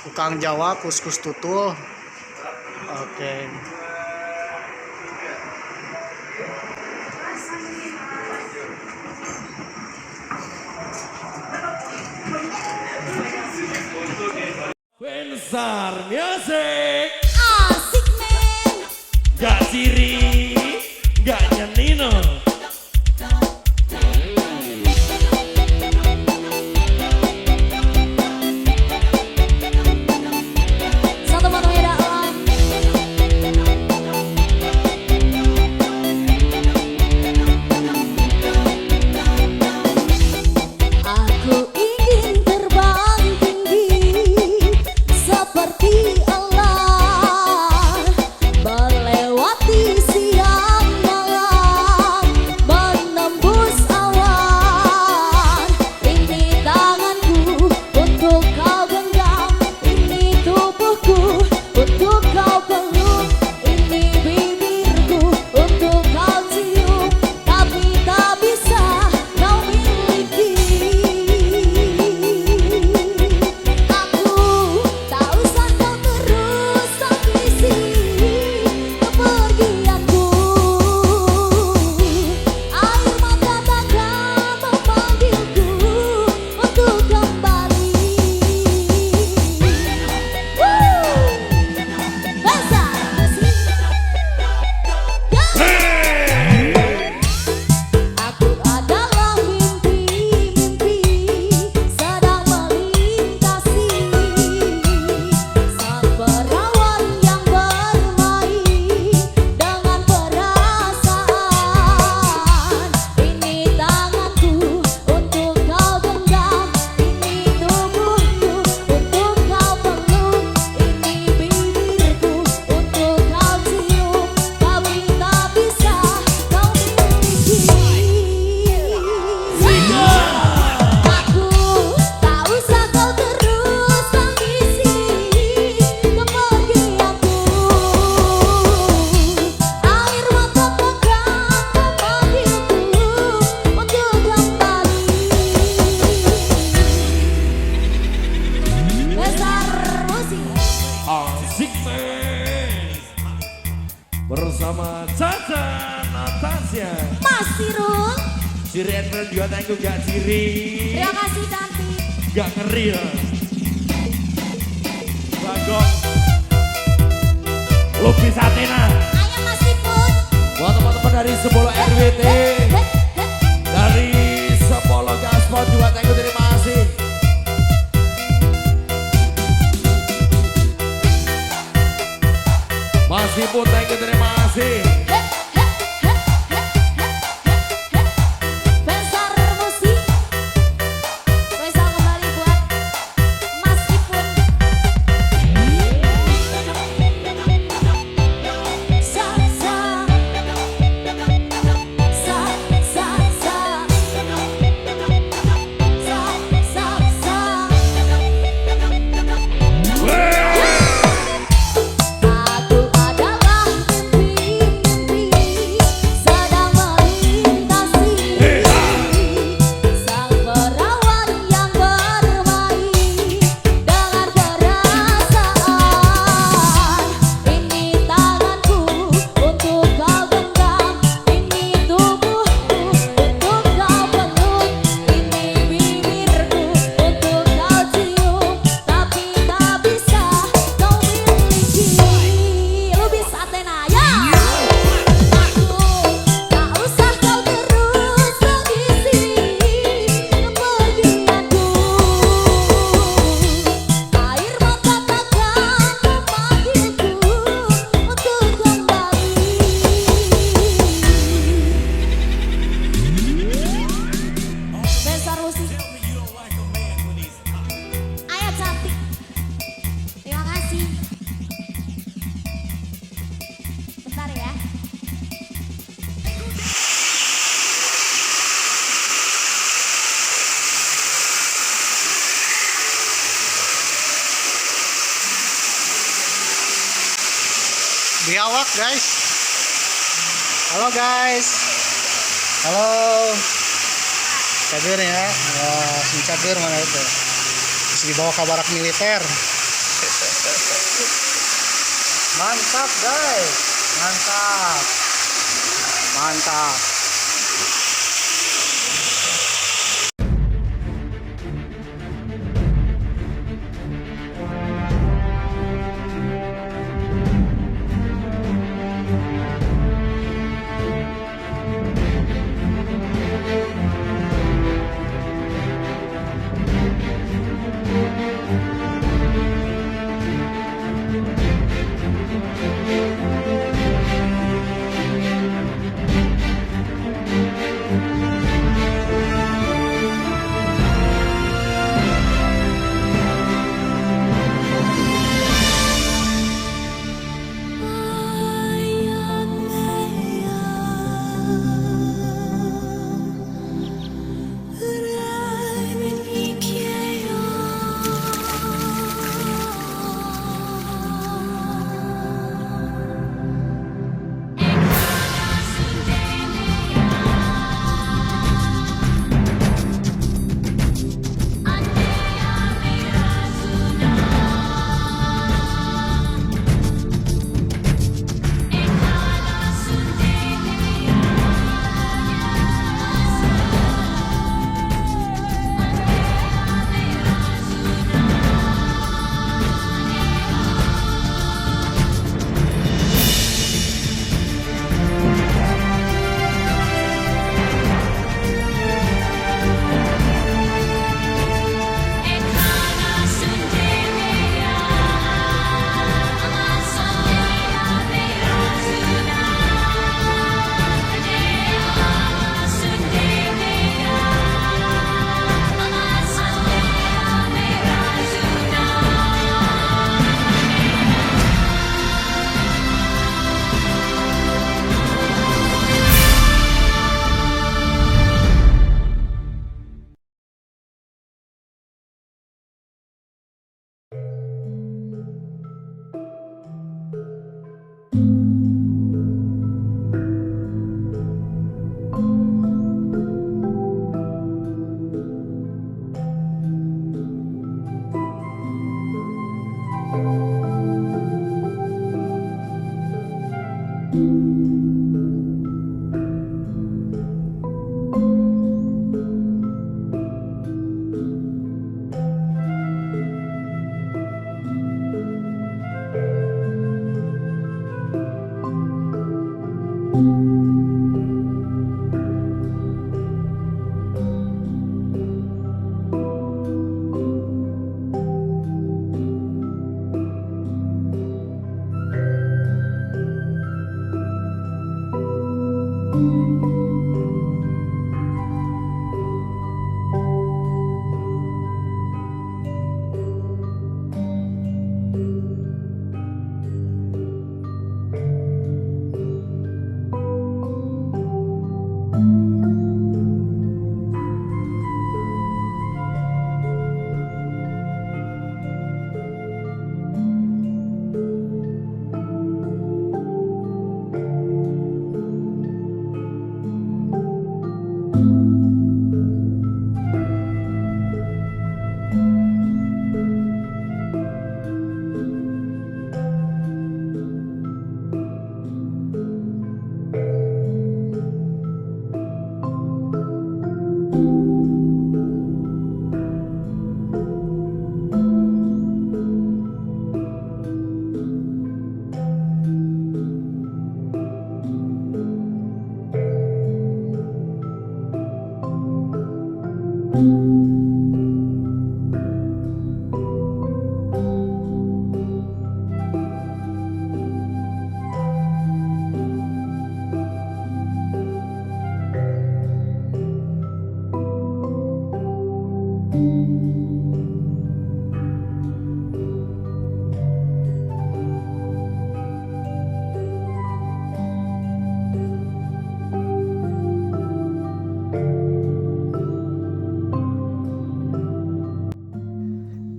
Tukang Jawa kuskus tutul. Oke. Pensar music Asik men. gak ciri gak nyenino. Satu potong ya dalam. Aku ingin terbang tinggi seperti Allah, melewati siang malam, menembus awan. Ini tanganku untuk kau genggam, ini tubuhku untuk kau peluk, ini bibirku untuk kau cium, tapi tak bisa kau miliki. Aku tak usah kau terus tangisi kepergianku. Air mata takkan memanggilku untuk kembali. Besar musik. Aku adalah mimpi-mimpi sedang melintasi sang perawan yang bermain dengan perasaan. Ini tanganku untuk kau genggam, ini tubuhku untuk kau peluk, ini bibirku untuk kau cium, tapi tak bisa kau miliki. Aku tak usah kau terus tangisi kepergianku. Air mata takkan memanggilku untuk kembali. Besar musik. Asik men bersama Caca Natasha. Mas Sirul, Ciri Edwin juga thank you gak ciri terima kasih cantik. gak ngeri ya. Bagong Lupi Satena Ayo Mas Ipun. buat teman-teman dari Sepolo RWT, dari Sepolo Gaspol juga thank you, terima kasih. Masih pun thank you, terima kasih. Besar musik. Spesial kembali buat Mas Ipun. Sa sa sa sa sa sa sa sa. Aku adalah mimpi-mimpi sedang melintasi sang perawan yang bermain dengan perasaan. Ini tanganku untuk kau genggam, ini tubuhku untuk kau peluk, ini bibirku untuk kau cium, tapi tak bisa kau miliki. Lu bisa tenaya. Aku tak usah kau terus tangisi kepergianku. Air mata takkan memanggilku untuk kembali. Besar musik. Ayo cantik. Terima kasih. Bentar ya. Biawak guys. Halo guys. Halo. Cager ya. Si cager mana itu? Terus dibawa ke barak militer. Mantap guys, mantap, mantap.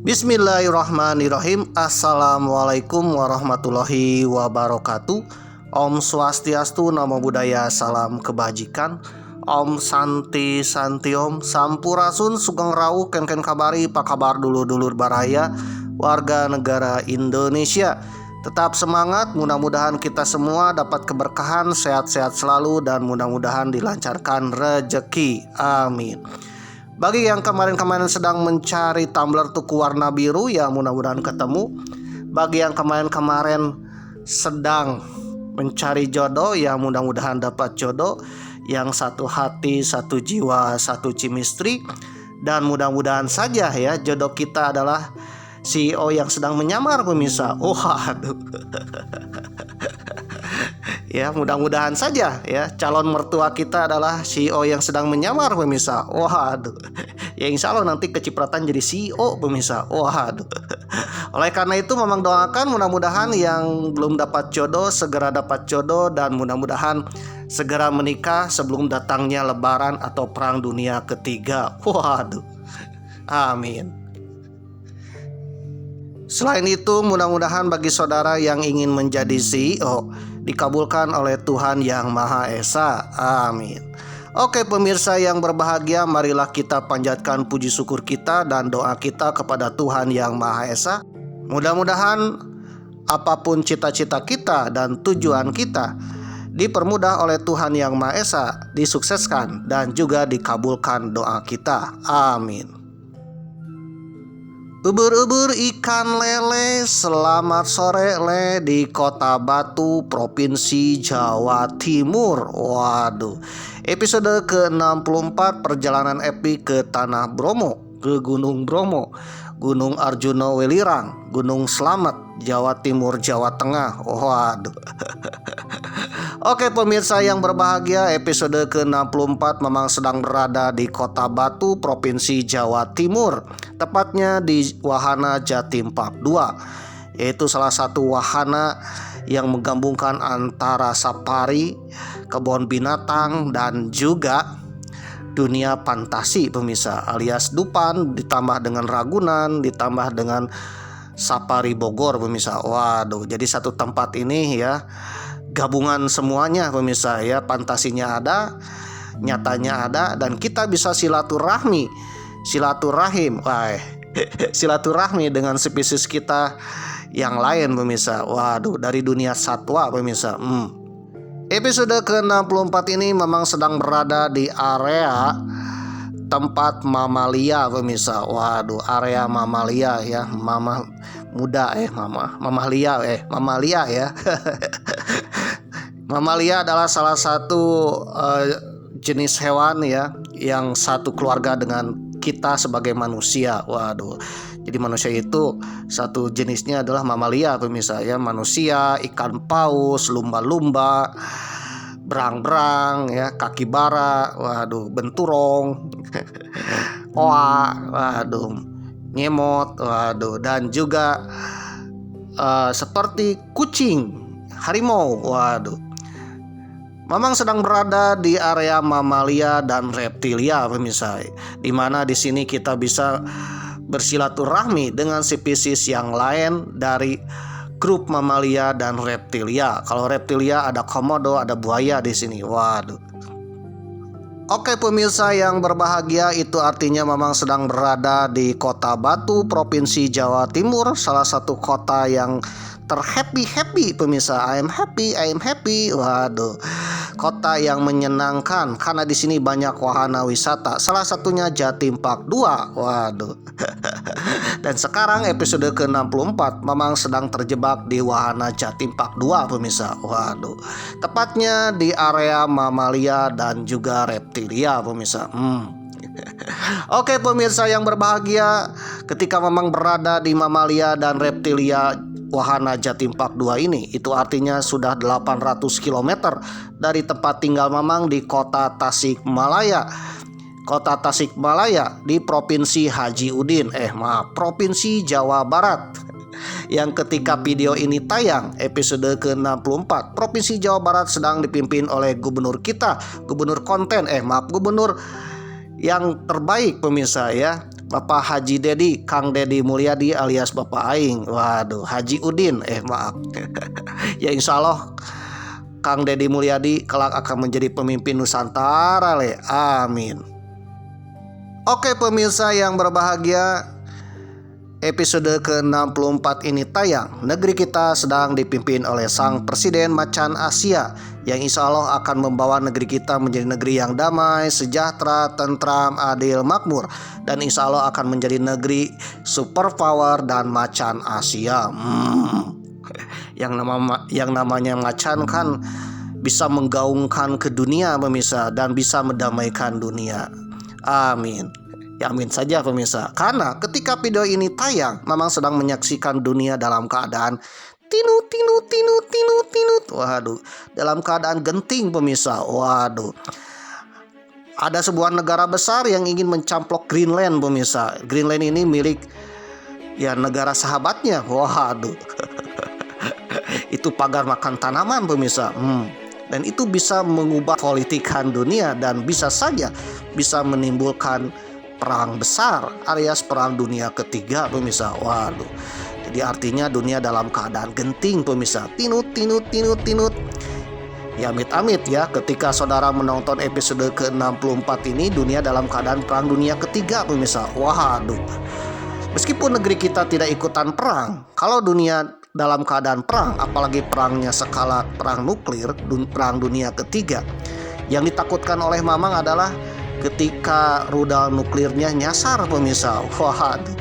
Bismillahirrahmanirrahim. Assalamualaikum warahmatullahi wabarakatuh. Om Swastiastu, Namo Buddhaya, salam kebajikan. Om Santi Santiom, Sampurasun, Sugeng Rawu, Ken kabari, pak kabar dulur-dulur baraya. warga negara Indonesia. Tetap semangat, mudah-mudahan kita semua dapat keberkahan, sehat-sehat selalu, dan mudah-mudahan dilancarkan rezeki. Amin. Bagi yang kemarin-kemarin sedang mencari tumbler tuku warna biru, ya mudah-mudahan ketemu. Bagi yang kemarin-kemarin sedang mencari jodoh, ya mudah-mudahan dapat jodoh yang satu hati, satu jiwa, satu chemistry. Dan mudah-mudahan saja ya jodoh kita adalah CEO yang sedang menyamar pemirsa. Waduh. Ya mudah-mudahan saja ya calon mertua kita adalah CEO yang sedang menyamar pemirsa. Waduh. Ya insya Allah nanti kecipratan jadi CEO pemirsa. Waduh. Oleh karena itu memang doakan mudah-mudahan yang belum dapat jodoh segera dapat jodoh, dan mudah-mudahan segera menikah sebelum datangnya lebaran atau perang dunia ketiga. Waduh. Amin. Selain itu, mudah-mudahan bagi saudara yang ingin menjadi CEO dikabulkan oleh Tuhan Yang Maha Esa. Amin. Oke pemirsa yang berbahagia, marilah kita panjatkan puji syukur kita dan doa kita kepada Tuhan Yang Maha Esa. Mudah-mudahan apapun cita-cita kita dan tujuan kita dipermudah oleh Tuhan Yang Maha Esa, disukseskan dan juga dikabulkan doa kita. Amin. Ubur-ubur ikan lele, selamat sore le di Kota Batu, Provinsi Jawa Timur. Waduh, episode ke-64 perjalanan epic ke Tanah Bromo, ke Gunung Bromo, Gunung Arjuna Welirang, Gunung Slamet, Jawa Timur, Jawa Tengah. Waduh. Oke pemirsa yang berbahagia, episode ke-64 memang sedang berada di Kota Batu, Provinsi Jawa Timur, tepatnya di Wahana Jatim Park 2, yaitu salah satu wahana yang menggabungkan antara safari, kebun binatang, dan juga dunia fantasi pemirsa, alias Dufan ditambah dengan Ragunan ditambah dengan Safari Bogor pemirsa. Waduh, jadi satu tempat ini ya gabungan semuanya pemirsa ya, fantasinya ada, nyatanya ada, dan kita bisa silaturahim dengan spesies kita yang lain pemirsa. Waduh, dari dunia satwa pemirsa. Episode ke-64 ini memang sedang berada di area tempat mamalia pemirsa. Waduh, area mamalia ya, mamalia ya. Mamalia adalah salah satu jenis hewan ya yang satu keluarga dengan kita sebagai manusia. Waduh. Jadi manusia itu satu jenisnya adalah mamalia pemirsa ya, manusia, ikan paus, lumba-lumba, berang-berang ya, kaki bara, waduh, benturong, oa, waduh, nyemot, waduh, dan juga seperti kucing, harimau, waduh. Memang sedang berada di area mamalia dan reptilia pemirsa, di mana di sini kita bisa bersilaturahmi dengan spesies yang lain dari grup mamalia dan reptilia. Kalau reptilia ada komodo, ada buaya di sini. Waduh. Oke pemirsa yang berbahagia, itu artinya memang sedang berada di Kota Batu, Provinsi Jawa Timur, salah satu kota yang terhappy pemirsa. I am happy. Waduh. Kota yang menyenangkan karena di sini banyak wahana wisata. Salah satunya Jatim Park 2. Waduh. Dan sekarang episode ke-64 memang sedang terjebak di wahana Jatim Park 2 pemirsa. Waduh. Tepatnya di area mamalia dan juga reptilia pemirsa. Oke pemirsa yang berbahagia, ketika memang berada di mamalia dan reptilia wahana Jatim Park 2 ini, itu artinya sudah 800 km dari tempat tinggal Mamang di Kota Tasikmalaya. Kota Tasikmalaya di Provinsi Haji Udin, Provinsi Jawa Barat. Yang ketika video ini tayang, episode ke-64, Provinsi Jawa Barat sedang dipimpin oleh gubernur kita, gubernur konten, gubernur yang terbaik pemirsa ya, Bapak Haji Dedi, Kang Dedi Mulyadi alias Bapak Aing. Waduh, Haji Udin, ya insya Allah Kang Dedi Mulyadi kelak akan menjadi pemimpin Nusantara le. Amin. Oke pemirsa yang berbahagia, episode ke-64 ini tayang, negeri kita sedang dipimpin oleh Sang Presiden Macan Asia yang insya Allah akan membawa negeri kita menjadi negeri yang damai, sejahtera, tentram, adil, makmur, dan insya Allah akan menjadi negeri superpower dan macan Asia. Yang namanya macan kan bisa menggaungkan ke dunia pemirsa dan bisa mendamaikan dunia. Amin. Ya amin saja pemirsa. Karena ketika video ini tayang, Mamang sedang menyaksikan dunia dalam keadaan tinut. Waduh, dalam keadaan genting pemirsa. Waduh. Ada sebuah negara besar yang ingin mencamplok Greenland pemirsa. Greenland ini milik ya negara sahabatnya. Waduh. Itu pagar makan tanaman pemirsa. Dan itu bisa mengubah politikan dunia dan bisa saja bisa menimbulkan perang besar alias perang dunia ketiga pemirsa. Waduh. Jadi artinya dunia dalam keadaan genting pemirsa. Tinut. Ya amit-amit ya ketika saudara menonton episode ke-64 ini dunia dalam keadaan perang dunia ketiga pemirsa. Waduh. Meskipun negeri kita tidak ikutan perang, kalau dunia dalam keadaan perang, apalagi perangnya skala perang nuklir, perang dunia ketiga, yang ditakutkan oleh Mamang adalah ketika rudal nuklirnya nyasar pemirsa. Waduh.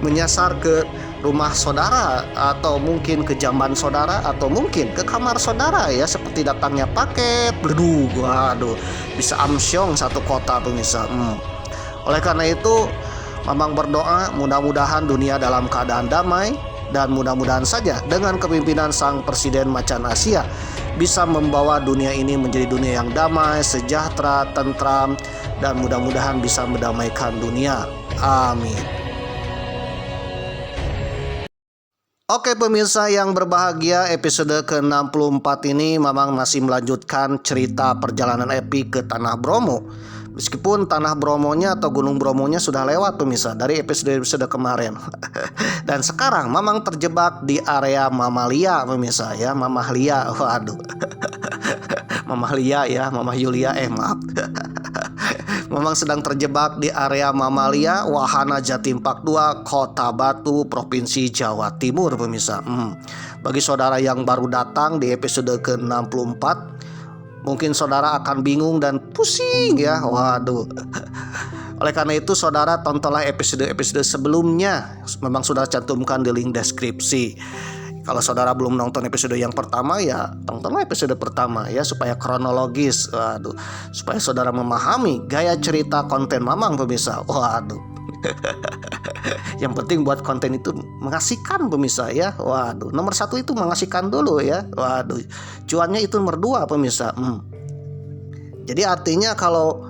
Menyasar ke rumah saudara atau mungkin ke jamban saudara atau mungkin ke kamar saudara ya, seperti datangnya paket bledug. Waduh, bisa amsyong satu kota pemirsa. Oleh karena itu Mamang berdoa mudah-mudahan dunia dalam keadaan damai, dan mudah-mudahan saja dengan kepemimpinan Sang Presiden Macan Asia bisa membawa dunia ini menjadi dunia yang damai, sejahtera, tentram, dan mudah-mudahan bisa mendamaikan dunia. Amin. Oke pemirsa yang berbahagia, episode ke-64 ini Mamang masih melanjutkan cerita perjalanan epik ke Tanah Bromo. Meskipun Tanah Bromonya atau Gunung Bromonya sudah lewat pemirsa dari episode kemarin. Dan sekarang Mamang terjebak di area Mamalia pemirsa ya, Mamalia. Waduh. Mamalia ya, Mama Yulia maaf. Mamang sedang terjebak di area Mamalia, Wahana Jatim Park 2, Kota Batu, Provinsi Jawa Timur pemirsa. Bagi saudara yang baru datang di episode ke-64, mungkin saudara akan bingung dan pusing ya. Waduh. Oleh karena itu saudara tontonlah episode-episode sebelumnya. Memang sudah cantumkan di link deskripsi. Kalau saudara belum nonton episode yang pertama ya tontonlah episode pertama ya supaya kronologis. Waduh. Supaya saudara memahami gaya cerita konten Mamang pemirsa. Waduh. Yang penting buat konten itu mengasihkan pemirsa ya. Waduh, nomor 1 itu mengasihkan dulu ya. Waduh, cuannya itu nomor 2 pemirsa. Jadi artinya kalau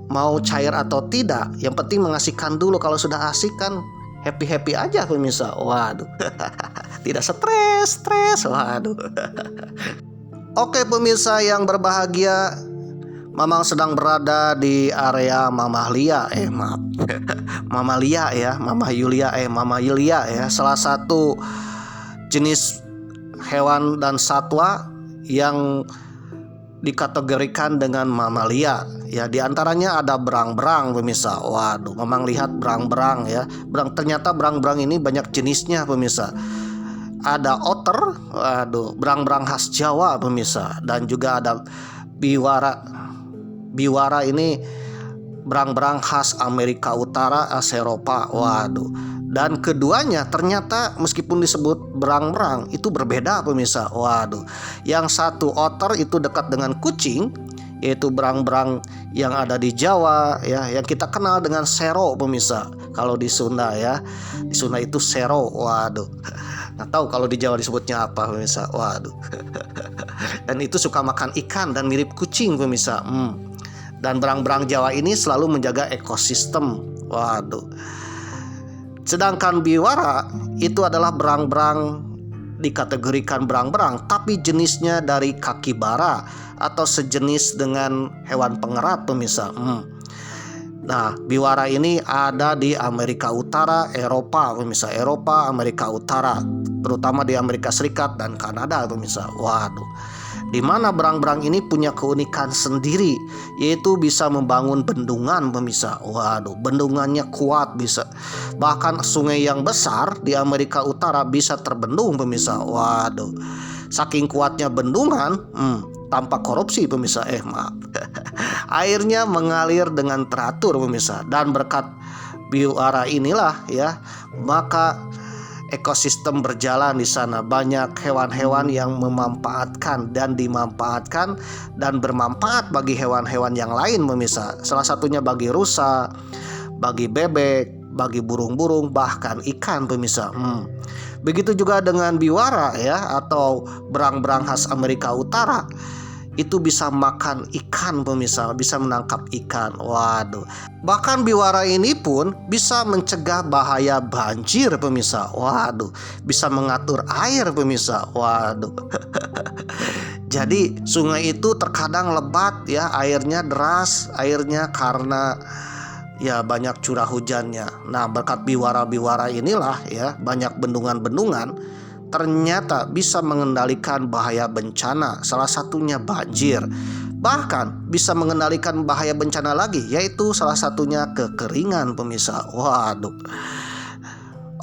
mau cair atau tidak, yang penting mengasihkan dulu. Kalau sudah asik kan happy aja pemirsa. Waduh. Tidak stres. Waduh. Oke pemirsa yang berbahagia, Mamang sedang berada di area Mamalia Mamalia ya, Mama Yulia ya, salah satu jenis hewan dan satwa yang dikategorikan dengan mamalia ya. Di antaranya ada berang-berang pemirsa. Waduh, Mamang lihat berang-berang ya. Ternyata berang-berang ini banyak jenisnya pemirsa. Ada otter, waduh, berang-berang khas Jawa pemirsa, dan juga ada biwara. Biwara ini berang-berang khas Amerika Utara, Eropa. Waduh. Dan keduanya ternyata meskipun disebut berang-berang itu berbeda pemirsa. Waduh. Yang satu otter itu dekat dengan kucing, yaitu berang-berang yang ada di Jawa ya, yang kita kenal dengan sero pemirsa. Kalau di Sunda ya. Di Sunda itu sero. Waduh. Nggak tahu kalau di Jawa disebutnya apa pemirsa. Waduh. Dan itu suka makan ikan dan mirip kucing pemirsa. Dan berang-berang Jawa ini selalu menjaga ekosistem. Waduh. Sedangkan biwara itu adalah berang-berang, dikategorikan berang-berang, tapi jenisnya dari kakibara atau sejenis dengan hewan pengerat pemirsa. Nah, biwara ini ada di Amerika Utara, Eropa pemirsa. Eropa, Amerika Utara, terutama di Amerika Serikat dan Kanada pemirsa. Waduh. di mana berang-berang ini punya keunikan sendiri, yaitu bisa membangun bendungan pemirsa. Waduh, bendungannya kuat bisa. Bahkan sungai yang besar di Amerika Utara bisa terbendung pemirsa. Waduh, saking kuatnya bendungan, tanpa korupsi pemirsa. Maaf. Airnya mengalir dengan teratur pemirsa, dan berkat biwara inilah ya, maka ekosistem berjalan di sana. Banyak hewan-hewan yang memanfaatkan dan dimanfaatkan dan bermanfaat bagi hewan-hewan yang lain pemirsa. Salah satunya bagi rusa, bagi bebek, bagi burung-burung, bahkan ikan pemirsa. Begitu juga dengan biwara ya, atau berang-berang khas Amerika Utara. Itu bisa makan ikan pemirsa, bisa menangkap ikan. Waduh, bahkan biwara ini pun bisa mencegah bahaya banjir pemirsa. Waduh, bisa mengatur air pemirsa. Waduh. Jadi sungai itu terkadang lebat ya, airnya deras, airnya karena ya banyak curah hujannya. Nah, berkat biwara-biwara inilah ya, banyak bendungan-bendungan ternyata bisa mengendalikan bahaya bencana, salah satunya banjir. Bahkan bisa mengendalikan bahaya bencana lagi, yaitu salah satunya kekeringan pemirsa. Waduh.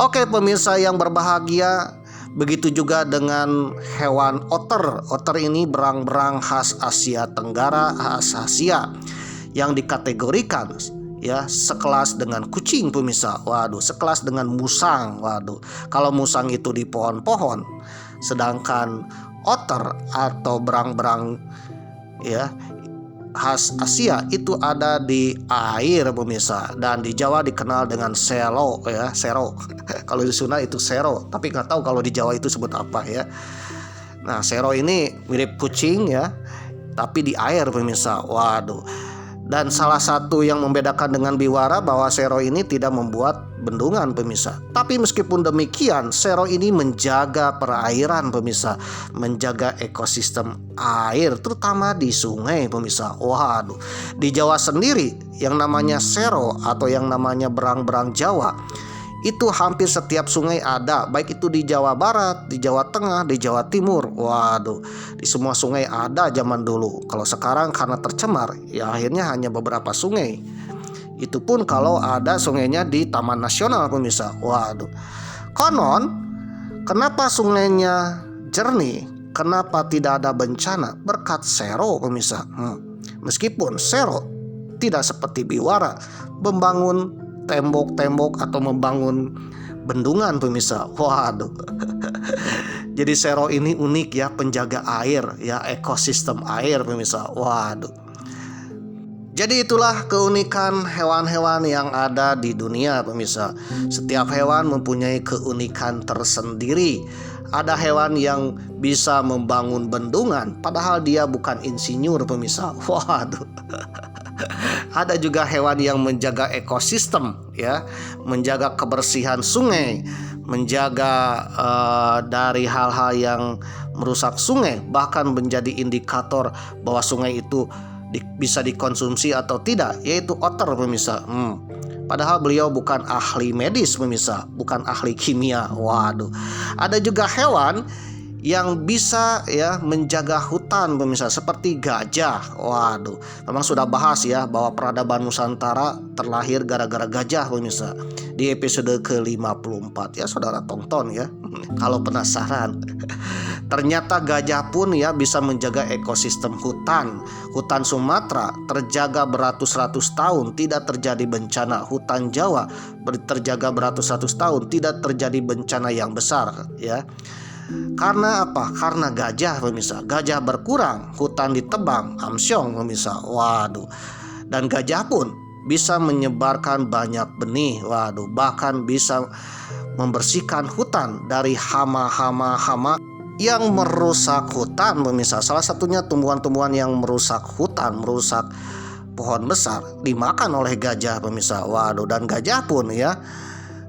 Oke pemirsa yang berbahagia, begitu juga dengan hewan otter. Otter ini berang-berang khas Asia Tenggara, khas Asia, yang dikategorikan ya sekelas dengan kucing pemirsa. Waduh, sekelas dengan musang. Waduh, kalau musang itu di pohon-pohon, sedangkan otter atau berang-berang ya khas Asia itu ada di air pemirsa. Dan di Jawa dikenal dengan selo ya, sero. Kalau di Sunda itu sero, tapi nggak tahu kalau di Jawa itu sebut apa ya. Nah, sero ini mirip kucing ya, tapi di air pemirsa. Waduh. Dan salah satu yang membedakan dengan biwara bahwa sero ini tidak membuat bendungan pemirsa. Tapi meskipun demikian, sero ini menjaga perairan pemirsa, menjaga ekosistem air terutama di sungai pemirsa. Waduh, di Jawa sendiri yang namanya sero atau yang namanya berang-berang Jawa, itu hampir setiap sungai ada, baik itu di Jawa Barat, di Jawa Tengah, di Jawa Timur. Waduh, di semua sungai ada zaman dulu. Kalau sekarang karena tercemar, ya akhirnya hanya beberapa sungai. Itu pun kalau ada sungainya di Taman Nasional pemirsa. Waduh. Konon, kenapa sungainya jernih? Kenapa tidak ada bencana? Berkat sero pemirsa. Meskipun sero tidak seperti biwara membangun tembok-tembok atau membangun bendungan pemirsa. Waduh. Jadi sero ini unik ya, penjaga air ya, ekosistem air pemirsa. Waduh. Jadi itulah keunikan hewan-hewan yang ada di dunia pemirsa. Setiap hewan mempunyai keunikan tersendiri. Ada hewan yang bisa membangun bendungan padahal dia bukan insinyur pemirsa. Waduh. Ada juga hewan yang menjaga ekosistem ya, menjaga kebersihan sungai, menjaga dari hal-hal yang merusak sungai, bahkan menjadi indikator bahwa sungai itu bisa dikonsumsi atau tidak, yaitu otter pemirsa. Padahal beliau bukan ahli medis pemirsa, bukan ahli kimia. Waduh. Ada juga hewan yang bisa ya menjaga hutan pemirsa, seperti gajah. Waduh, memang sudah bahas ya bahwa peradaban Nusantara terlahir gara-gara gajah pemirsa di episode ke-54 ya, saudara tonton ya kalau penasaran. Ternyata gajah pun ya bisa menjaga ekosistem hutan. Hutan Sumatera terjaga beratus-ratus tahun, tidak terjadi bencana. Hutan Jawa terjaga beratus-ratus tahun, tidak terjadi bencana yang besar ya. Karena apa? Karena gajah pemirsa. Gajah berkurang, hutan ditebang, amsyong pemirsa. Waduh. Dan gajah pun bisa menyebarkan banyak benih. Waduh, bahkan bisa membersihkan hutan dari hama-hama yang merusak hutan pemirsa. Salah satunya tumbuhan-tumbuhan yang merusak hutan, merusak pohon besar, dimakan oleh gajah pemirsa. Waduh, dan gajah pun ya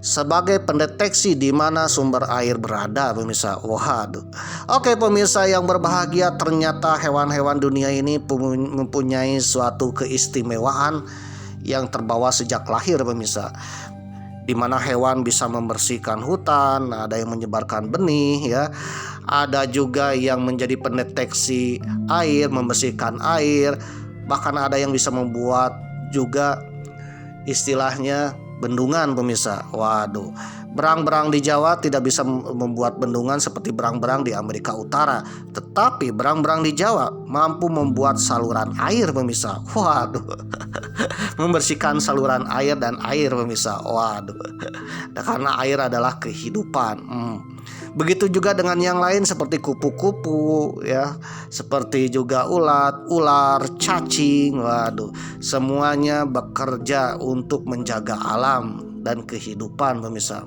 sebagai pendeteksi di mana sumber air berada pemirsa. Waduh. Oke pemirsa yang berbahagia, ternyata hewan-hewan dunia ini mempunyai suatu keistimewaan yang terbawa sejak lahir pemirsa. di mana hewan bisa membersihkan hutan, ada yang menyebarkan benih ya. Ada juga yang menjadi pendeteksi air, membersihkan air, bahkan ada yang bisa membuat juga istilahnya bendungan pemirsa. Waduh, berang-berang di Jawa tidak bisa membuat bendungan seperti berang-berang di Amerika Utara, tetapi berang-berang di Jawa mampu membuat saluran air pemirsa. Waduh, membersihkan saluran air dan air pemirsa. Waduh, karena air adalah kehidupan. Begitu juga dengan yang lain seperti kupu-kupu ya, seperti juga ular, cacing. Waduh, semuanya bekerja untuk menjaga alam dan kehidupan pemirsa.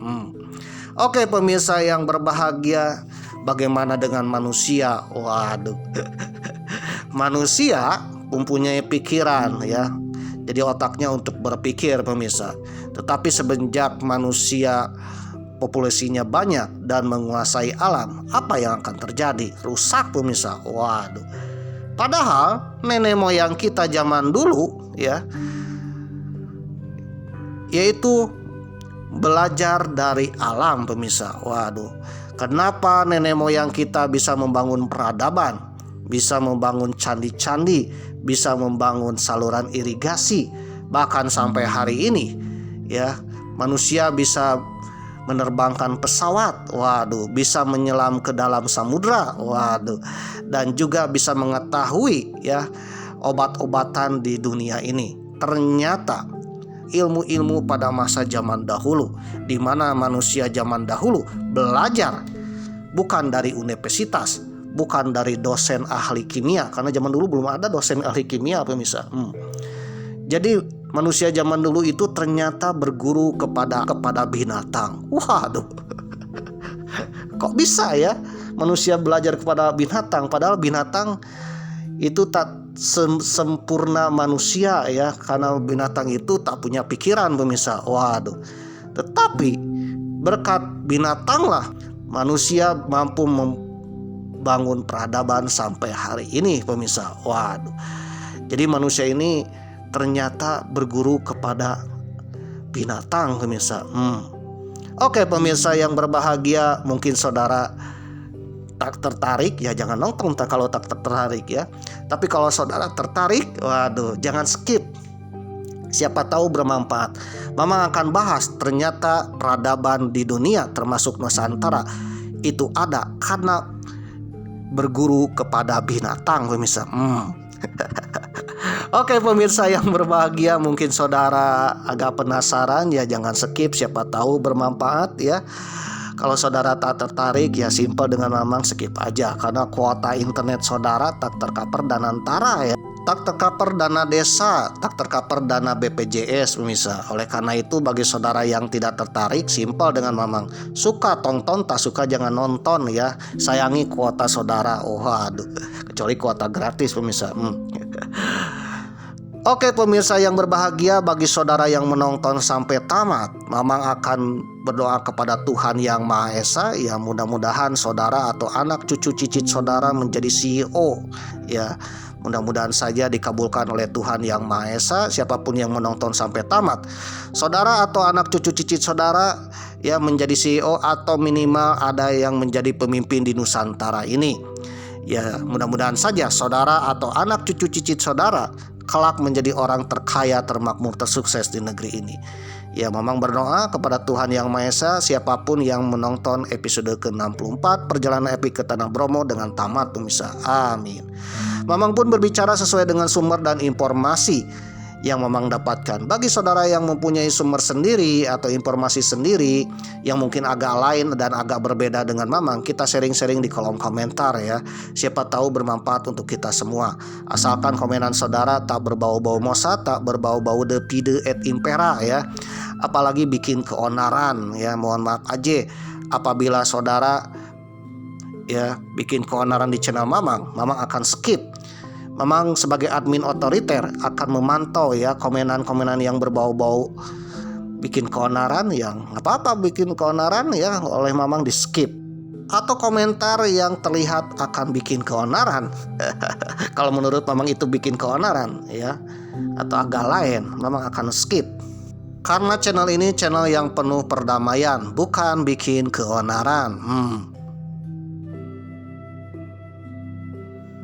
Oke pemirsa yang berbahagia, bagaimana dengan manusia? Waduh, manusia mempunyai pikiran ya, jadi otaknya untuk berpikir pemirsa. Tetapi semenjak manusia populasinya banyak dan menguasai alam, apa yang akan terjadi? Rusak pemirsa. Waduh, padahal nenek moyang kita zaman dulu ya, yaitu belajar dari alam pemirsa. Waduh, kenapa nenek moyang kita bisa membangun peradaban, bisa membangun candi-candi, bisa membangun saluran irigasi, bahkan sampai hari ini ya manusia bisa menerbangkan pesawat, waduh, bisa menyelam ke dalam samudra, waduh, dan juga bisa mengetahui ya obat-obatan di dunia ini. Ternyata ilmu-ilmu pada masa zaman dahulu, di mana manusia zaman dahulu belajar bukan dari universitas, bukan dari dosen ahli kimia, karena zaman dulu belum ada dosen ahli kimia pemirsa. Jadi manusia zaman dulu itu ternyata berguru kepada binatang. Waduh, kok bisa ya manusia belajar kepada binatang, padahal binatang itu tak sempurna manusia ya, karena binatang itu tak punya pikiran pemirsa. Waduh, tetapi berkat binatanglah manusia mampu membangun peradaban sampai hari ini pemirsa. Waduh, jadi manusia ini ternyata berguru kepada binatang pemirsa. Oke pemirsa yang berbahagia, mungkin saudara tak tertarik ya jangan nonton kalau tak tertarik ya. Tapi kalau saudara tertarik, waduh, jangan skip. Siapa tahu bermanfaat. Mama akan bahas ternyata peradaban di dunia termasuk Nusantara itu ada karena berguru kepada binatang pemirsa. Oke pemirsa yang berbahagia, mungkin saudara agak penasaran ya, jangan skip, siapa tahu bermanfaat ya. Kalau saudara tak tertarik ya simpel dengan Mamang skip aja, karena kuota internet saudara tak tercover dana antara ya, tak tercover dana desa, tak tercover dana BPJS pemirsa. Oleh karena itu bagi saudara yang tidak tertarik, simpel dengan Mamang, suka tonton, tak suka jangan nonton ya. Sayangi kuota saudara. Oh aduh, kecuali kuota gratis pemirsa. Oke pemirsa yang berbahagia, bagi saudara yang menonton sampai tamat, Mamang akan berdoa kepada Tuhan Yang Maha Esa ya, mudah-mudahan saudara atau anak cucu cicit saudara menjadi CEO ya. Mudah-mudahan saja dikabulkan oleh Tuhan Yang Maha Esa. Siapapun yang menonton sampai tamat, saudara atau anak cucu cicit saudara ya menjadi CEO atau minimal ada yang menjadi pemimpin di Nusantara ini. Ya, mudah-mudahan saja saudara atau anak cucu cicit saudara kelak menjadi orang terkaya, termakmur, tersukses di negeri ini. Ya, Mamang berdoa kepada Tuhan Yang Maha Esa, siapapun yang menonton episode ke-64 Perjalanan Epik ke Tanah Bromo dengan tamat pemirsa. Amin. Mamang pun berbicara sesuai dengan sumber dan informasi yang Mamang dapatkan. Bagi saudara yang mempunyai sumber sendiri atau informasi sendiri yang mungkin agak lain dan agak berbeda dengan Mamang, kita sharing-sharing di kolom komentar ya. Siapa tahu bermanfaat untuk kita semua. Asalkan komenan saudara tak berbau-bau mosa, tak berbau-bau depide et impera ya. Apalagi bikin keonaran ya, mohon maaf aja apabila saudara ya bikin keonaran di channel Mamang, Mamang akan skip. Mamang sebagai admin otoriter akan memantau ya komenan-komenan yang berbau-bau bikin keonaran, yang nggak apa-apa bikin keonaran ya, oleh Mamang di skip. Atau komentar yang terlihat akan bikin keonaran kalau menurut Mamang itu bikin keonaran ya, atau agak lain, Mamang akan skip. Karena channel ini channel yang penuh perdamaian, bukan bikin keonaran.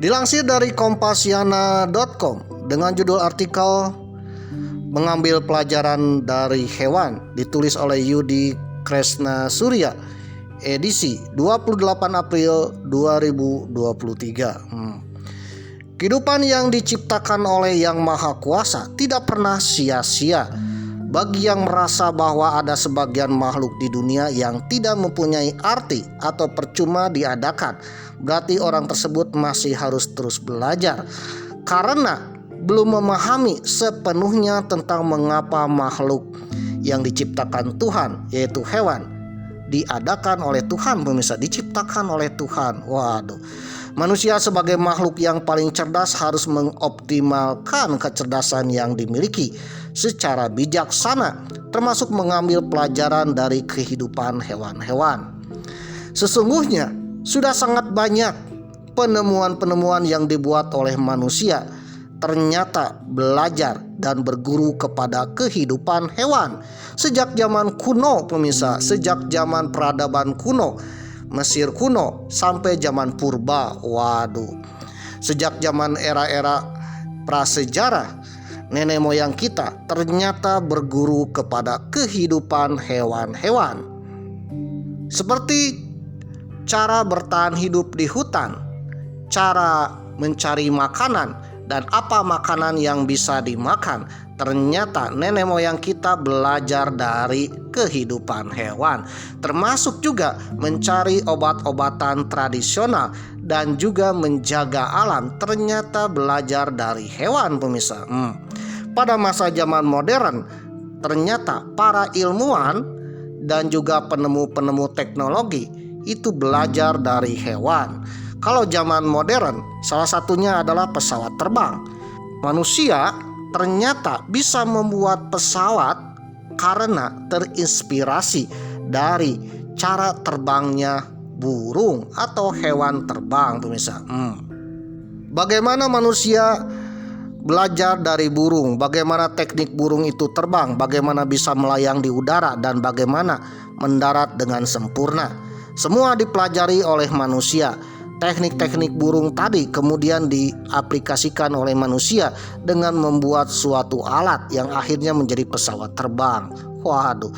Dilansir dari kompasiana.com dengan judul artikel mengambil pelajaran dari hewan, ditulis oleh Yudi Kresna Surya, edisi 28 April 2023. Kehidupan yang diciptakan oleh Yang Maha Kuasa tidak pernah sia-sia. Bagi yang merasa bahwa ada sebagian makhluk di dunia yang tidak mempunyai arti atau percuma diadakan, berarti orang tersebut masih harus terus belajar karena belum memahami sepenuhnya tentang mengapa makhluk yang diciptakan Tuhan, yaitu hewan, diadakan oleh Tuhan, pemirsa, diciptakan oleh Tuhan. Waduh. Manusia sebagai makhluk yang paling cerdas harus mengoptimalkan kecerdasan yang dimiliki secara bijaksana, termasuk mengambil pelajaran dari kehidupan hewan-hewan. Sesungguhnya sudah sangat banyak penemuan-penemuan yang dibuat oleh manusia ternyata belajar dan berguru kepada kehidupan hewan sejak zaman kuno, pemirsa, sejak zaman peradaban kuno, Mesir kuno sampai zaman purba. Waduh. Sejak zaman era-era prasejarah, nenek moyang kita ternyata berguru kepada kehidupan hewan-hewan. Seperti cara bertahan hidup di hutan, cara mencari makanan, dan apa makanan yang bisa dimakan. Ternyata nenek moyang kita belajar dari kehidupan hewan, termasuk juga mencari obat-obatan tradisional dan juga menjaga alam. Ternyata belajar dari hewan, pemirsa. Pada masa zaman modern, ternyata para ilmuwan dan juga penemu-penemu teknologi itu belajar dari hewan. Kalau zaman modern, salah satunya adalah pesawat terbang. Manusia ternyata bisa membuat pesawat karena terinspirasi dari cara terbangnya burung atau hewan terbang, pemirsa. Bagaimana manusia belajar dari burung, bagaimana teknik burung itu terbang, bagaimana bisa melayang di udara, dan bagaimana mendarat dengan sempurna. Semua dipelajari oleh manusia. Teknik-teknik burung tadi kemudian diaplikasikan oleh manusia dengan membuat suatu alat yang akhirnya menjadi pesawat terbang. Waduh.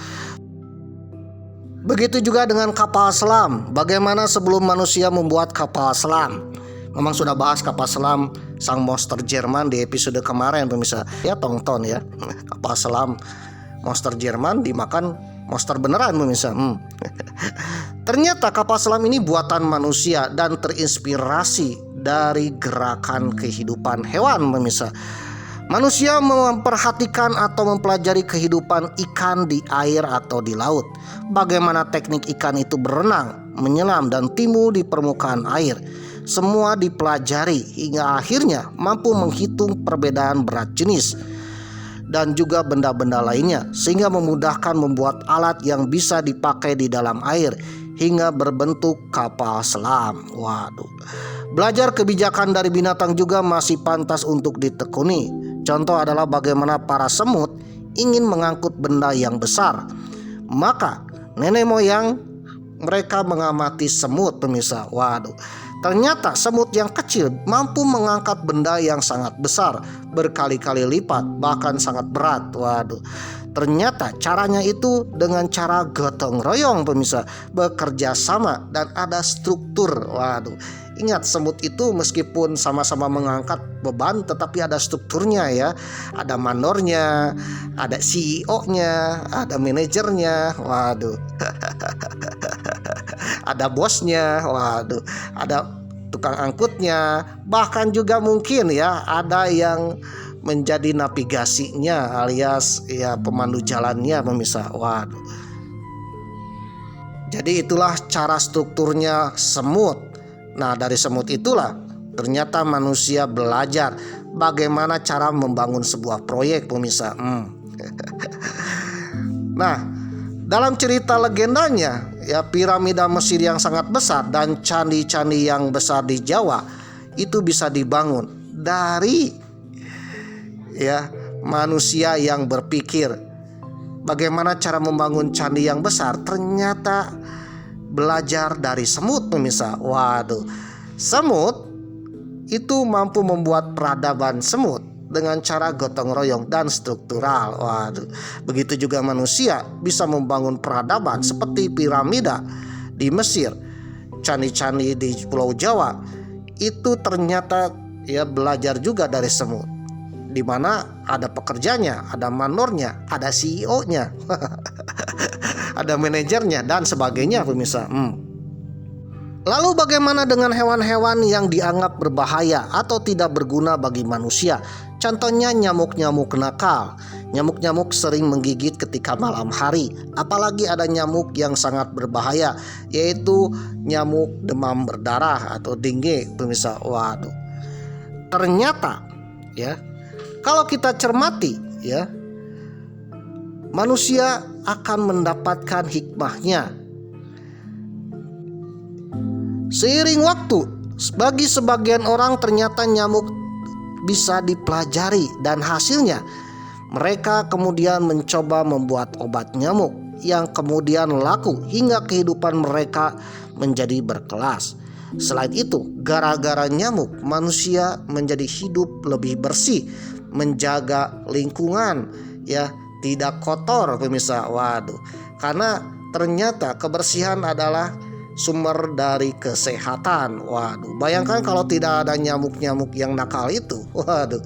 Begitu juga dengan kapal selam. Bagaimana sebelum manusia membuat kapal selam? Memang sudah bahas kapal selam sang monster Jerman di episode kemarin, pemirsa. Ya, tonton ya. Kapal selam monster Jerman dimakan monster beneran, pemirsa. Ternyata kapal selam ini buatan manusia dan terinspirasi dari gerakan kehidupan hewan, pemirsa. Manusia memperhatikan atau mempelajari kehidupan ikan di air atau di laut. Bagaimana teknik ikan itu berenang, menyelam, dan timbul di permukaan air. Semua dipelajari hingga akhirnya mampu menghitung perbedaan berat jenis dan juga benda-benda lainnya, sehingga memudahkan membuat alat yang bisa dipakai di dalam air hingga berbentuk kapal selam. Waduh. Belajar kebijakan dari binatang juga masih pantas untuk ditekuni. Contoh adalah bagaimana para semut ingin mengangkut benda yang besar. Maka nenek moyang mereka mengamati semut, pemirsa. Waduh. Ternyata semut yang kecil mampu mengangkat benda yang sangat besar, berkali-kali lipat, bahkan sangat berat. Waduh. Ternyata caranya itu dengan cara gotong royong, pemirsa, bekerja sama dan ada struktur. Waduh. Ingat, semut itu meskipun sama-sama mengangkat beban tetapi ada strukturnya ya. Ada mandornya, ada CEO-nya, ada manajernya. Waduh. Ada bosnya. Waduh. Ada tukang angkutnya, bahkan juga mungkin ya ada yang menjadi navigasinya alias ya pemandu jalannya, pemirsa. Waduh. Jadi itulah cara strukturnya semut. Nah, dari semut itulah ternyata manusia belajar bagaimana cara membangun sebuah proyek, pemirsa. Nah, dalam cerita legendanya ya, piramida Mesir yang sangat besar dan candi-candi yang besar di Jawa itu bisa dibangun dari ya manusia yang berpikir bagaimana cara membangun candi yang besar? Ternyata belajar dari semut pemirsa. Waduh, semut itu mampu membuat peradaban semut dengan cara gotong royong dan struktural. Waduh, begitu juga manusia bisa membangun peradaban seperti piramida di Mesir, candi-candi di Pulau Jawa. Itu ternyata ya belajar juga dari semut, di mana ada pekerjanya, ada manornya, ada CEO-nya, ada manajernya dan sebagainya pemirsa. Lalu bagaimana dengan hewan-hewan yang dianggap berbahaya atau tidak berguna bagi manusia? Contohnya nyamuk-nyamuk nakal. Nyamuk-nyamuk sering menggigit ketika malam hari. Apalagi ada nyamuk yang sangat berbahaya, yaitu nyamuk demam berdarah atau dengue pemirsa. Waduh. Ternyata ya, kalau kita cermati ya, manusia akan mendapatkan hikmahnya. Seiring waktu, bagi sebagian orang ternyata nyamuk bisa dipelajari dan hasilnya mereka kemudian mencoba membuat obat nyamuk yang kemudian laku hingga kehidupan mereka menjadi berkelas. Selain itu, gara-gara nyamuk manusia menjadi hidup lebih bersih, menjaga lingkungan ya, tidak kotor pemirsa. Waduh, karena ternyata kebersihan adalah sumber dari kesehatan. Waduh, bayangkan kalau tidak ada nyamuk-nyamuk yang nakal itu. Waduh,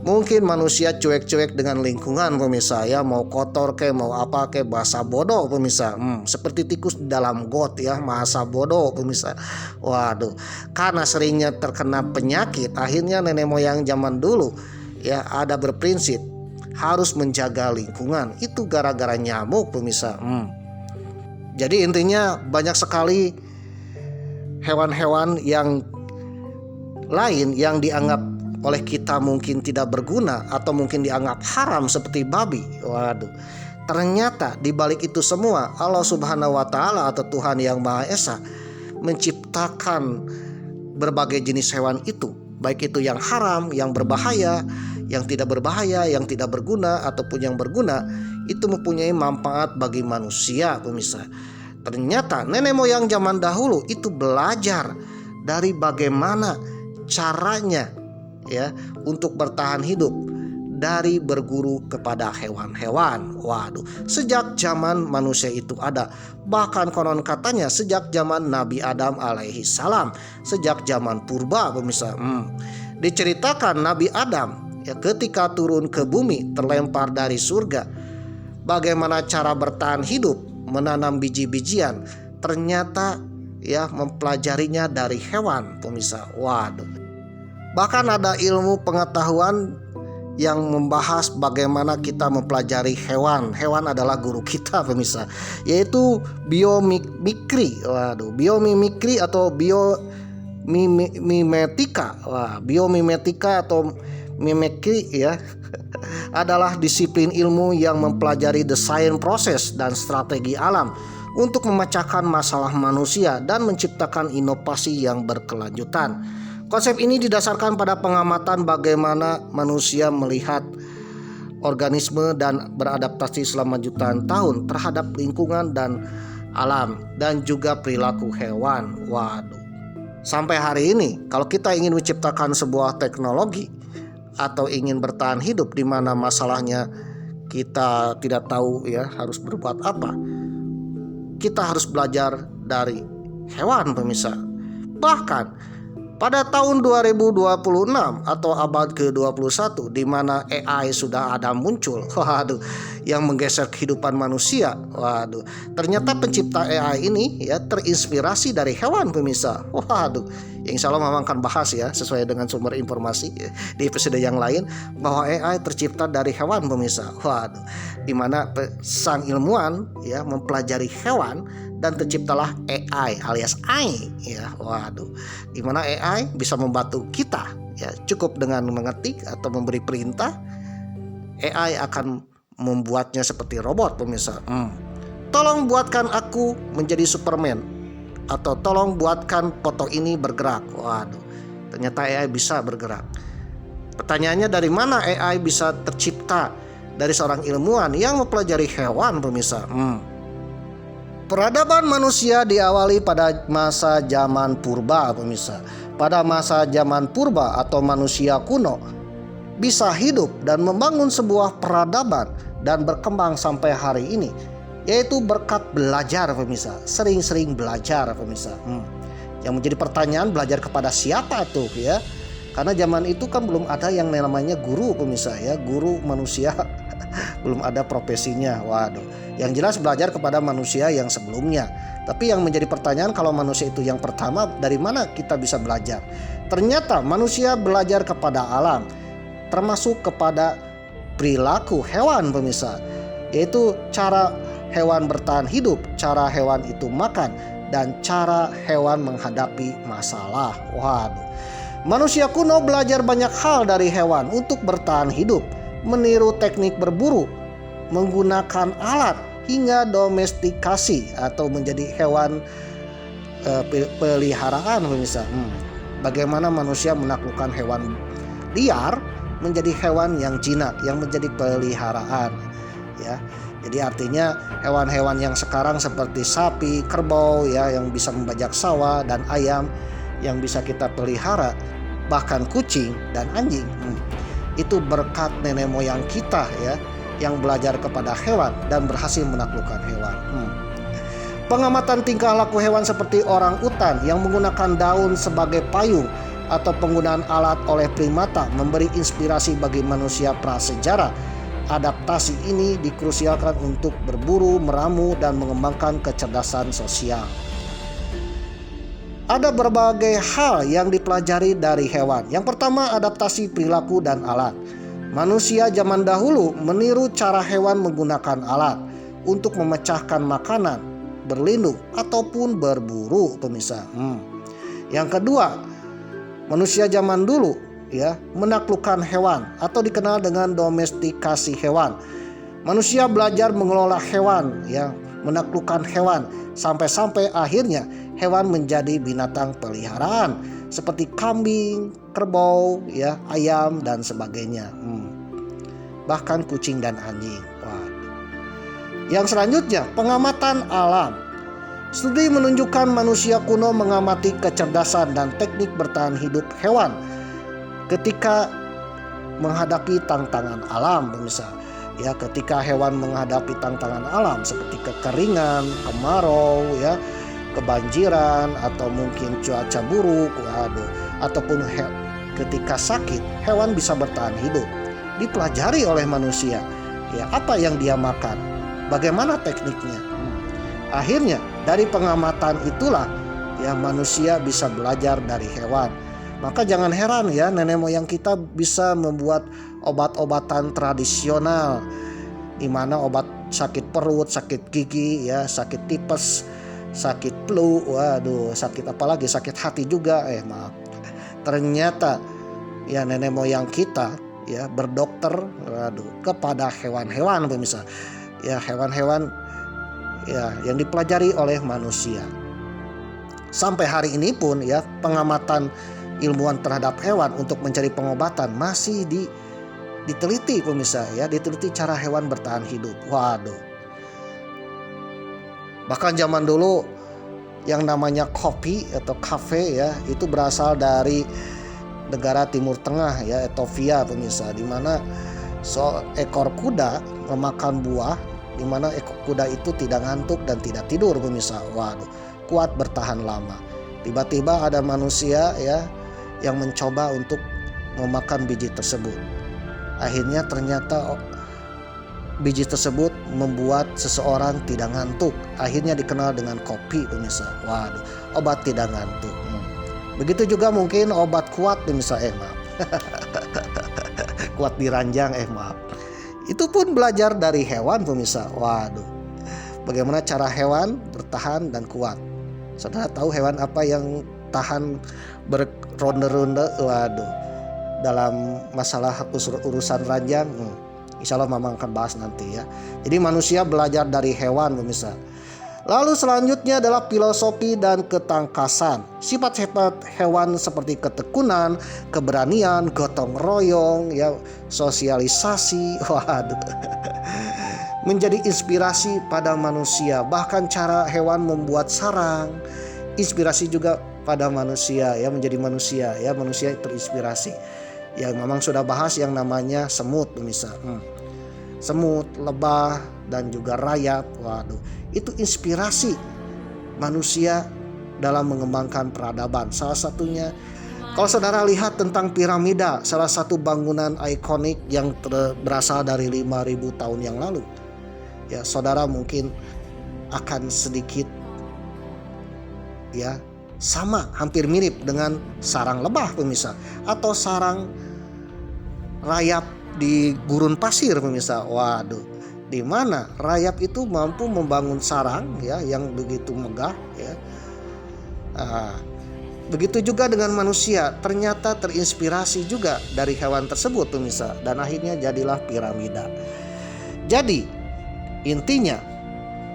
mungkin manusia cuek-cuek dengan lingkungan pemirsa ya, mau kotor ke mau apa ke, bahasa bodoh pemirsa. Seperti tikus di dalam got ya, bahasa bodoh pemirsa. Waduh, karena seringnya terkena penyakit, akhirnya nenek moyang zaman dulu ya ada berprinsip harus menjaga lingkungan. Itu gara-gara nyamuk pemirsa. Jadi intinya banyak sekali hewan-hewan yang lain yang dianggap oleh kita mungkin tidak berguna atau mungkin dianggap haram seperti babi. Waduh, ternyata di balik itu semua Allah Subhanahu wa Ta'ala atau Tuhan yang Maha Esa menciptakan berbagai jenis hewan itu, baik itu yang haram, yang berbahaya, yang tidak berbahaya, yang tidak berguna ataupun yang berguna, itu mempunyai manfaat bagi manusia pemirsa. Ternyata nenek moyang zaman dahulu itu belajar dari bagaimana caranya ya untuk bertahan hidup dari berguru kepada hewan-hewan. Waduh, sejak zaman manusia itu ada, bahkan konon katanya sejak zaman Nabi Adam alaihi salam, sejak zaman purba pemirsa. Diceritakan Nabi Adam ya ketika turun ke bumi terlempar dari surga, bagaimana cara bertahan hidup, menanam biji-bijian, ternyata ya mempelajarinya dari hewan pemirsa. Waduh, bahkan ada ilmu pengetahuan yang membahas bagaimana kita mempelajari hewan. Hewan adalah guru kita pemirsa, yaitu biomimikri. Waduh, biomimikri atau biomimetika. Wah, biomimetika atau mimikri ya adalah disiplin ilmu yang mempelajari desain proses dan strategi alam untuk memecahkan masalah manusia dan menciptakan inovasi yang berkelanjutan. Konsep ini didasarkan pada pengamatan bagaimana manusia melihat organisme dan beradaptasi selama jutaan tahun terhadap lingkungan dan alam dan juga perilaku hewan. Waduh, sampai hari ini kalau kita ingin menciptakan sebuah teknologi atau ingin bertahan hidup di mana masalahnya kita tidak tahu ya harus berbuat apa, kita harus belajar dari hewan pemirsa. Bahkan pada tahun 2026 atau abad ke-21 di mana AI sudah ada muncul, waduh, yang menggeser kehidupan manusia. Waduh, ternyata pencipta AI ini ya terinspirasi dari hewan pemirsa. Waduh, insya Allah Mama akan bahas ya sesuai dengan sumber informasi di episode yang lain bahwa AI tercipta dari hewan pemirsa. Waduh, di mana sang ilmuwan ya mempelajari hewan dan terciptalah AI alias AI ya. Waduh, di mana AI bisa membantu kita ya, cukup dengan mengetik atau memberi perintah, AI akan membuatnya seperti robot pemirsa. Tolong buatkan aku menjadi Superman, atau tolong buatkan foto ini bergerak. Waduh, ternyata AI bisa bergerak. Pertanyaannya, dari mana AI bisa tercipta dari seorang ilmuwan yang mempelajari hewan pemirsa. Peradaban manusia diawali pada masa zaman purba pemirsa. Pada masa zaman purba atau manusia kuno bisa hidup dan membangun sebuah peradaban dan berkembang sampai hari ini, yaitu berkat belajar pemirsa. Sering-sering belajar pemirsa. Yang menjadi pertanyaan, belajar kepada siapa tuh ya? Karena zaman itu kan belum ada yang namanya guru pemirsa ya, guru manusia belum ada profesinya. Waduh, yang jelas belajar kepada manusia yang sebelumnya. Tapi yang menjadi pertanyaan, kalau manusia itu yang pertama, dari mana kita bisa belajar? Ternyata manusia belajar kepada alam, termasuk kepada perilaku hewan pemirsa, yaitu cara hewan bertahan hidup, cara hewan itu makan, dan cara hewan menghadapi masalah. Waduh, manusia kuno belajar banyak hal dari hewan untuk bertahan hidup, meniru teknik berburu, menggunakan alat, hingga domestikasi atau menjadi hewan peliharaan pemirsa. Bagaimana manusia menaklukkan hewan liar menjadi hewan yang jinak, yang menjadi peliharaan ya. Jadi artinya hewan-hewan yang sekarang seperti sapi, kerbau ya, yang bisa membajak sawah, dan ayam yang bisa kita pelihara, bahkan kucing dan anjing, itu berkat nenek moyang kita ya, yang belajar kepada hewan dan berhasil menaklukkan hewan. Pengamatan tingkah laku hewan seperti orang utan yang menggunakan daun sebagai payung atau penggunaan alat oleh primata memberi inspirasi bagi manusia prasejarah. Adaptasi ini dikrusialkan untuk berburu, meramu, dan mengembangkan kecerdasan sosial. Ada berbagai hal yang dipelajari dari hewan. Yang pertama, adaptasi perilaku dan alat. Manusia zaman dahulu meniru cara hewan menggunakan alat untuk memecahkan makanan, berlindung, ataupun berburu pemirsa. Yang kedua, manusia zaman dulu ya menaklukkan hewan atau dikenal dengan domestikasi hewan. Manusia belajar mengelola hewan ya, menaklukkan hewan, sampai akhirnya hewan menjadi binatang peliharaan seperti kambing, kerbau ya, ayam, dan sebagainya. Bahkan kucing dan anjing. Yang selanjutnya, pengamatan alam. Studi menunjukkan manusia kuno mengamati kecerdasan dan teknik bertahan hidup hewan ketika menghadapi tantangan alam pemirsa. Ya, ketika hewan menghadapi tantangan alam seperti kekeringan, kemarau ya, kebanjiran, atau mungkin cuaca buruk, ataupun ketika sakit, hewan bisa bertahan hidup. Dipelajari oleh manusia ya, apa yang dia makan, bagaimana tekniknya. Akhirnya dari pengamatan itulah ya manusia bisa belajar dari hewan. Maka jangan heran ya, nenek moyang kita bisa membuat obat-obatan tradisional, di mana obat sakit perut, sakit gigi ya, sakit tipes, sakit flu, sakit apalagi, sakit hati juga. Ternyata ya nenek moyang kita ya berdokter kepada hewan-hewan pemirsa. Ya, hewan-hewan ya yang dipelajari oleh manusia. Sampai hari ini pun ya pengamatan ilmuwan terhadap hewan untuk mencari pengobatan masih diteliti pemirsa ya, diteliti cara hewan bertahan hidup. Bahkan zaman dulu yang namanya kopi atau kafe ya, itu berasal dari negara Timur Tengah ya, Ethiopia pemirsa, di mana seekor kuda memakan buah, di mana ekor kuda itu tidak ngantuk dan tidak tidur pemirsa. Kuat bertahan lama. Tiba-tiba ada manusia ya yang mencoba untuk memakan biji tersebut. Akhirnya ternyata biji tersebut membuat seseorang tidak ngantuk. Akhirnya dikenal dengan kopi pemirsa. Obat tidak ngantuk. Begitu juga mungkin obat kuat pemirsa. Kuat diranjang itu pun belajar dari hewan pemirsa. Bagaimana cara hewan bertahan dan kuat. Saudara tahu hewan apa yang tahan berronde-ronde dalam masalah urusan ranjang? Insya Allah Mama akan bahas nanti ya. Jadi manusia belajar dari hewan pemirsa. Lalu selanjutnya adalah filosofi dan ketangkasan. Sifat-sifat hewan seperti ketekunan, keberanian, gotong royong, ya, sosialisasi, waduh. Menjadi inspirasi pada manusia. Bahkan cara hewan membuat sarang, inspirasi juga pada manusia, ya, menjadi manusia, ya, manusia terinspirasi. Ya, memang sudah bahas yang namanya semut, misal. Semut, lebah, dan juga rayap. Waduh, itu inspirasi manusia dalam mengembangkan peradaban. Salah satunya, kalau saudara lihat tentang piramida, salah satu bangunan ikonik yang berasal dari 5.000 tahun yang lalu. Ya, saudara mungkin akan sedikit, ya, sama, hampir mirip dengan sarang lebah, pemirsa, atau sarang rayap di gurun pasir, pemirsa. Waduh, di mana rayap itu mampu membangun sarang, ya, yang begitu megah, ya. Begitu juga dengan manusia, ternyata terinspirasi juga dari hewan tersebut, pemirsa, dan akhirnya jadilah piramida. Jadi intinya,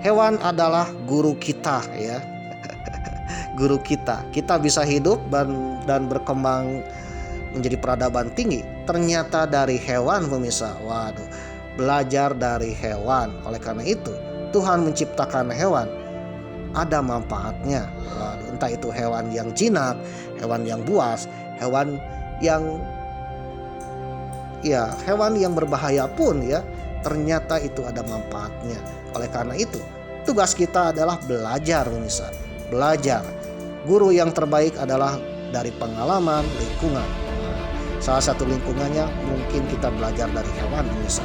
hewan adalah guru kita, ya. Guru kita bisa hidup dan berkembang menjadi peradaban tinggi ternyata dari hewan, pemirsa. Waduh, belajar dari hewan. Oleh karena itu Tuhan menciptakan hewan, ada manfaatnya. Waduh, entah itu hewan yang jinak, hewan yang buas, hewan yang berbahaya pun, ya, ternyata itu ada manfaatnya. Oleh karena itu tugas kita adalah belajar, pemirsa. Belajar. Guru yang terbaik adalah dari pengalaman lingkungan. Salah satu lingkungannya mungkin kita belajar dari hewan, pemirsa.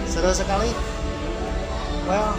Seru sekali. Well,